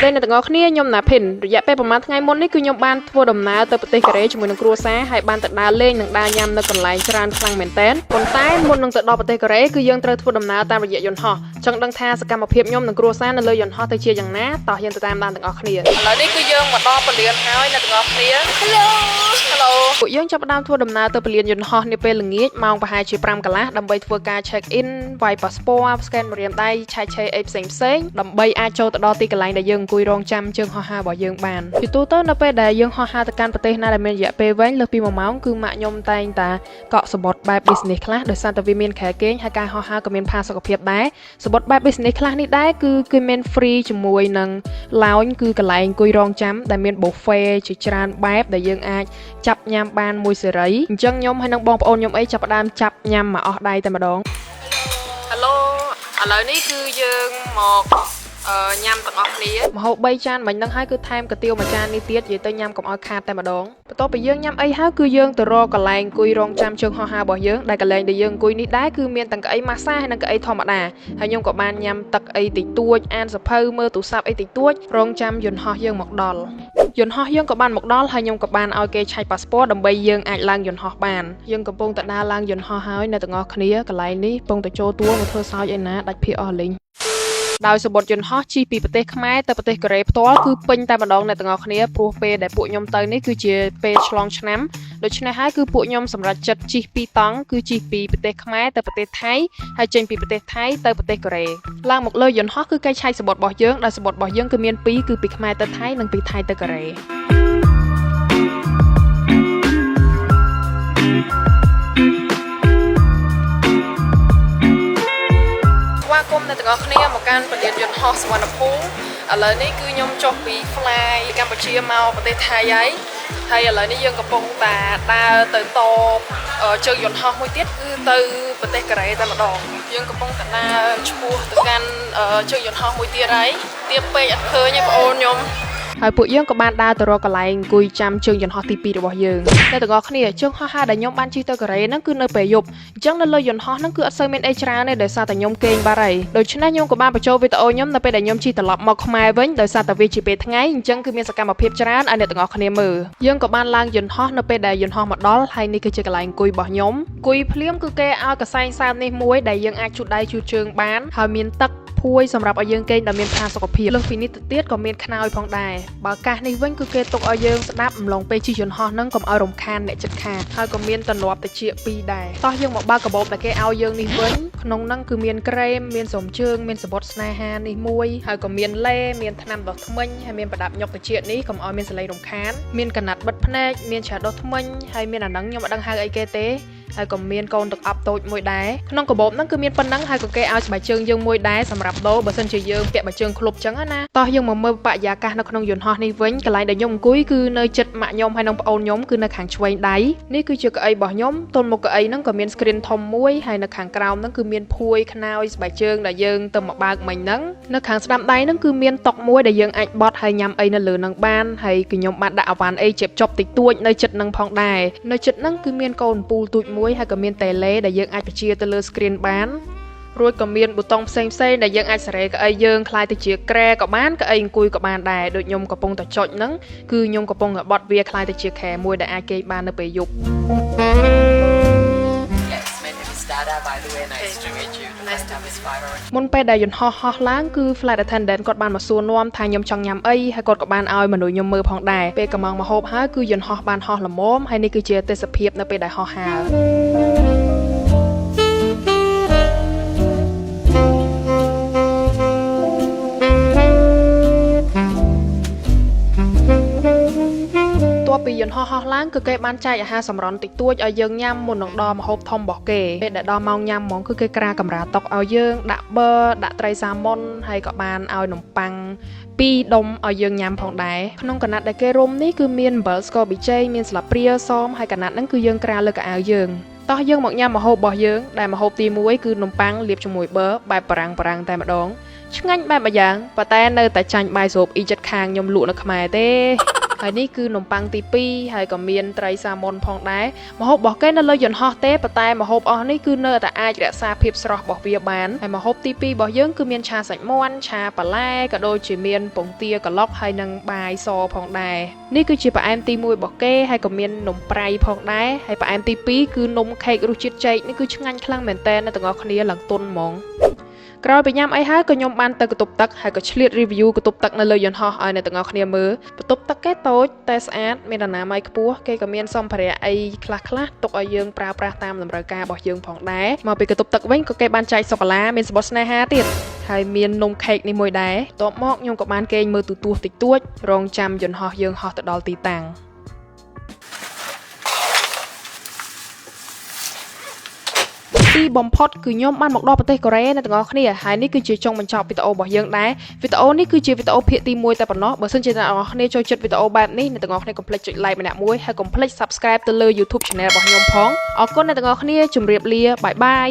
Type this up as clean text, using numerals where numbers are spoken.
đây là từng ngõ kia nhom nạp hình rồi dạ pe mà ngày môn này cứ nhom ban thua đầm ná tới bể cà rê cho mình cua xá hay ban tận đá lên đằng đa nhâm nó còn lại tràn khăng mền tén còn tái môn đằng tận đo bể cà rê cứ dương tới thua đầm ná tam rồi dạ dọn họ trong đằng tha sẽ cầm một hiệp nhom đằng cua xá nên lời dọn họ tới chia chẳng ná tỏ hiện từ tam ban từng ngõ kia lại đây cứ dương mà đo bể liền hai là từng ngõ kia hello buổi dương cho đam thua đầm ná tới bể liền dọn họ này pe lưng nghít mong và hai chiếc pram cả lá đầm bay thua ca check in vài passport scan một điểm tay chạy ép xém đầm bay ai châu đo ti cái lại để dương cùi rong chăm chương ho ha bỏ dương bàn thì tu tới nó pe để dương ho ha từ can bể na để mình dạ pe vén lơ pi màu máu cứ mạ nhom tay ta cọ support by business classโดย Santa Vi មានខែគេងហើយការហោះហើរក៏មានផាសុខភាពដែរ support by business class នេះដែរគឺមាន free ជាមួយនឹង lounge គឺកន្លែងអង្គុយរងចាំដែលមាន buffet ជាច្រើនបែបដែលយើងអាចចាប់ញ៉ាំបានមួយសេរីអញ្ចឹងខ្ញុំហើយនឹងបងប្អូនខ្ញុំអីចាប់ផ្ដើមចាប់ញ៉ាំមកអស់ដៃតែម្ដង Hello ឥឡូវនេះគឺយើងមកញ៉ាំទាំងអស់គ្នាម្ហូប3ចានមិញហ្នឹងហើយគឺថែមកាទៀវមួយចាននេះទៀតនិយាយទៅញ៉ាំកុំឲ្យខាតតែម្ដងបន្ទាប់ពីយើងញ៉ាំអីហើយគឺយើងទៅរកកន្លែងអង្គុយរងចាំជើងហោះហើររបស់យើងដែលកន្លែងដែលយើងអង្គុយនេះដែរគឺមានទាំងកៅអីម៉ាស្សាហើយនិងកៅអីធម្មតាហើយខ្ញុំក៏បានញ៉ាំទឹកអីតិចតួចអានសភៅមើលទូរស័ព្ទអីតិចតួចរងចាំយន្តហោះយើងមកដល់យន្តហោះយើងក៏បានមកដល់ហើយខ្ញុំក៏បានឲ្យគេឆែកប៉ាសពតដើម្បីយើងអាចឡើងយន្តហោះបានយើងកំពុងតែដើរឡើងយន្តហោះហើយនៅទាំងអស់គ្នាកន្លែងនេះកំពុងតែចូលតួមកធ្វើសោចឯណាដាច់ភីអស់លេងដោយសបុតយន្តហោះជិះពីប្រទេសខ្មែរទៅប្រទេសកូរ៉េផ្ទាល់គឺពេញតែម្ដងអ្នកទាំងអស់គ្នាព្រោះពេលដែលពួកខ្ញុំទៅនេះគឺជាពេលឆ្លងឆ្នាំដូច្នេះហើយគឺពួកខ្ញុំសម្រាប់ចិត្តជិះពីរតង់គឺជិះពីប្រទេសខ្មែរទៅប្រទេសថៃហើយចេញពីប្រទេសថៃទៅប្រទេសកូរ៉េឡើងមកលើយន្តហោះគឺគេឆែកសបុតរបស់យើងដែលសបុតរបស់យើងគឺមាន2គឺពីខ្មែរទៅថៃនិងពីថៃទៅកូរ៉េគុំនៅទាំងអស់គ្នាមកកាន់ពលានយន្តហោះសុវណ្ណភូមិឥឡូវនេះគឺខ្ញុំចុះពី fly កម្ពុជាមកប្រទេសថៃហើយឥឡូវនេះយើងកំពុងតែដើរទៅតជើងយន្តហោះមួយទៀតគឺទៅប្រទេសកូរ៉េតែម្ដងយើងកំពុងតែដើរឆ្ពោះទៅកាន់ជើងយន្តហោះមួយទៀតហើយទៀបពេកអត់ឃើញទេបងអូនខ្ញុំហើយពួកយើងក៏បានដើរទៅរកកន្លែងអង្គុយចាំជើងយន្តហោះទី2របស់យើងតែទាំងអស់គ្នាជើងហោះហើរដែលខ្ញុំបានជិះទៅកូរ៉េហ្នឹងគឺនៅពេលយប់អញ្ចឹងនៅលើយន្តហោះហ្នឹងគឺអត់សូវមានអីច្រើនទេដោយសារតែខ្ញុំគេងបាត់ហើយដូច្នេះខ្ញុំក៏បានបញ្ចូលវីដេអូខ្ញុំនៅពេលដែលខ្ញុំជិះត្រឡប់មកខ្មែរវិញដោយសារតែវាជាពេលថ្ងៃអញ្ចឹងគឺមានសកម្មភាពច្រើនឲ្យអ្នកទាំងអស់គ្នាមើលយើងក៏បានឡើងយន្តហោះនៅពេលដែលយន្តហោះមកដល់ហើយនេះគឺជាកន្លែងអង្គុយរបស់ខ្ញុំអង្គុយភ្លាមគឺគេឲ្យកសែងសើមនេះមួយដែលយើងអាចជូតដៃជូតជើងបានហើយមានទឹកភួយសម្រាប់ឲ្យយើងគេងដែលមានផាសុកភាពលើសពីនេះទៅទៀតក៏មានខ្នើយផងដែរបើកាសនេះវិញគឺគេទុកឲ្យយើងស្ដាប់អំឡុងពេលជិះយន្តហោះហ្នឹងកុំឲ្យរំខានអ្នកជិតខាងហើយក៏មានទម្លាប់តិច2ដែរតោះយើងមកបើកកាបូបដែលគេឲ្យយើងនេះវិញក្នុងហ្នឹងគឺមានក្រែមមានស្រោមជើងមានសបុតស្នេហានេះមួយហើយក៏មានឡេមានថ្នាំដុសធ្មេញហើយមានប្រដាប់ញុកតិចនេះកុំឲ្យមានសលេងរំខានមានកណាត់បិទភ្នែកមានឆាដុសធ្មេញហើយមានអាហ្នឹងខ្ញុំអត់ដឹងហៅអីគេទេហើយក៏មានកូនទឹកអប់តូចមួយដែរក្នុងកាបូបហ្នឹងគឺមានប៉ុណ្ណឹងហើយក៏គេឲ្យស្បែកជើងយើងមួយដែរសម្រាប់ដូរបើសិនជាយើងពាក់បើជើងឃ្លុបចឹងណាតោះយើងមកមើលបរិយាកាសនៅក្នុងយន្តហោះនេះវិញកន្លែងដែលខ្ញុំអង្គុយគឺនៅជិតម៉ាក់ខ្ញុំហើយនិងប្អូនខ្ញុំគឺនៅខាងឆ្វេងដៃនេះគឺជាកៅអីរបស់ខ្ញុំទល់មុខកៅអីហ្នឹងក៏មាន screen ធំមួយហើយនៅខាងក្រោមហ្នឹងគឺមានភួយខ្នើយស្បែកជើងដែលយើងទៅមកបើកមិញហ្នឹងនៅខាងស្ដាំដៃហ្នឹងគឺមានតុមួយដែលយើងអាចបត់ហើយញ៉ាំអីនៅលើហ្នឹងបានហើយគឺខ្ញុំបានដាក់អវ៉ាន់អីជិបចប់តិចតួចនៅជិតហ្នឹងផងដែរនៅជិតហ្នឹងគឺមានកូនពូលទូចមួយហើយក៏មានតែដែលយើងអាចបញ្ជាទៅលើ screen បានរួចក៏មានប៊ូតុងផ្សេងដែលយើងអាចសេរីកៅអីយើងខ្លាយទៅជាក្រែក៏បានកៅអីអង្គុយក៏បានដែរដូចខ្ញុំកំពុងតែចុចហ្នឹងគឺខ្ញុំកំពុងតែបត់វាខ្លាយទៅជាខែមួយដែលអាចគេបាននៅពេលយប់មុនពេលដែលយន្តហោះហោះឡើងគឺ flight attendant គាត់បានមកសួរនាំថាខ្ញុំចង់ញ៉ាំអីហើយគាត់ក៏បានឲ្យមនុស្សខ្ញុំមើលផងដែរពេលកំងមកហូបហើយគឺយន្តហោះបានហោះល្មមហើយនេះគឺជាទេសភាពនៅពេលដែលហោះហើរពីយន្តហោះហោះឡើងគឺគេបានចែកអាហារសម្រន់តិចតួចឲ្យយើងញ៉ាំមុននឹងដល់ម្ហូបធំរបស់គេពេលដែលដល់ម៉ោងញ៉ាំហ្មងគឺគេក្រាកម្រាតុកឲ្យយើងដាក់ប័រដាក់ត្រីសាម៉ុនហើយក៏បានឲ្យនំប៉័ង2ដុំឲ្យយើងញ៉ាំផងដែរក្នុងកណាត់ដែលគេរុំនេះគឺមានអំបិលស្ករប៊ីចេងមានស្លាបព្រាសមហើយកណាត់ហ្នឹងគឺយើងក្រាលើកៅអៅយើងតោះយើងមកញ៉ាំម្ហូបរបស់យើងដែលម្ហូបទី1គឺនំប៉័ងលាបជាមួយប័របែបបារាំងតែម្ដងឆ្ងាញ់បែបម្យ៉ាងប៉ុន្តែនៅតែចាញ់បាយស្រូបអ៊ីចិត្តខាងខ្ញុំលក់នៅខ្មែរទេ ហើយនេះគឺនំប៉័ងទី2ហើយក៏មានត្រីសាម៉ុនផងដែរម្ហូបរបស់គេនៅលើយន្តហោះទេប៉ុន្តែម្ហូបអស់នេះគឺនៅតែអាចរក្សាភាពស្រស់របស់វាបានហើយម្ហូបទី2របស់យើងគឺមានឆាសាច់មាន់ឆាបន្លែក៏ដូចជាមានពងទាក្លុកហើយនិងបាយសផងដែរនេះគឺជាផ្អែមទី1របស់គេហើយក៏មាននំប្រៃផងដែរហើយផ្អែមទី2គឺនំខេករសជាតិចេកនេះគឺឆ្ងាញ់ខ្លាំងមែនតើអ្នកទាំងអស់គ្នាឡើងទុនហ្មងក្រោយពីញ៉ាំអីហើយក៏ខ្ញុំបានទៅកន្ទប់ទឹកហើយក៏ឆ្លៀត review កន្ទប់ទឹកនៅលើយន្តហោះឲ្យអ្នកទាំងអស់គ្នាមើលបន្ទប់ទឹកគេតូចតែស្អាតមានអនាម័យខ្ពស់គេក៏មានសម្ភារៈអីខ្លះទុកឲ្យយើងប្រើប្រាស់តាមតម្រូវការរបស់យើងផងដែរមកពីកន្ទប់ទឹកវិញក៏គេបានចែកសូកូឡាមានសំបុត្រស្នេហាទៀតហើយមាននំខេកនេះមួយដែរបន្ទាប់មកខ្ញុំក៏បានគេងមើលទូទាស់តិចតួចរងចាំយន្តហោះយើងហោះទៅដល់ទីតាំងទីបំផុតគឺខ្ញុំបានមកដល់ប្រទេសកូរ៉េអ្នកទាំងអស់គ្នាហើយនេះគឺជាចុងបញ្ចប់វីដេអូរបស់យើងដែរវីដេអូនេះគឺជាវីដេអូភាគទី1តែប៉ុណ្ណោះបើសិនជាអ្នកទាំងអស់គ្នាចូលចិត្តវីដេអូបែបនេះអ្នកទាំងអស់គ្នាកុំភ្លេចចុច like ម្នាក់មួយហើយកុំភ្លេច subscribe ទៅលើ YouTube Channel របស់ខ្ញុំផងអរគុណអ្នកទាំងអស់គ្នាជម្រាបលាបាយបាយ